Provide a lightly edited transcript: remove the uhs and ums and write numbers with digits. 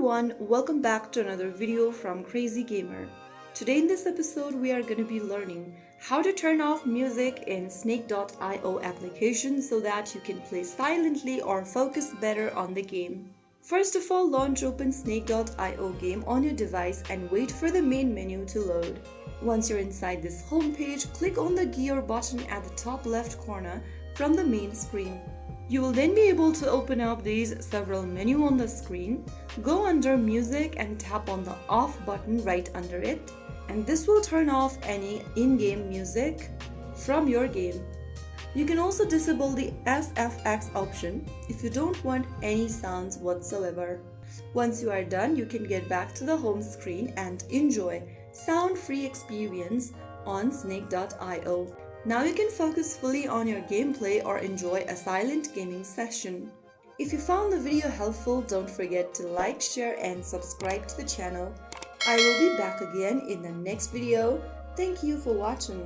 everyone, welcome back to another video from Crazy Gamer. Today in this episode we are going to be learning how to turn off music in Snake.io application so that you can play silently or focus better on the game. First of all, launch open Snake.io game on your device and wait for the main menu to load. Once you're inside this home page, click on the gear button at the top left corner from the main screen. You will then be able to open up these several menus on the screen. Go under music and tap on the off button right under it, and this will turn off any in-game music from your game. You can also disable the SFX option if you don't want any sounds whatsoever. Once you are done, you can get back to the home screen and enjoy sound-free experience on Snake.io. Now you can focus fully on your gameplay or enjoy a silent gaming session. If you found the video helpful, don't forget to like, share and subscribe to the channel. I will be back again in the next video. Thank you for watching.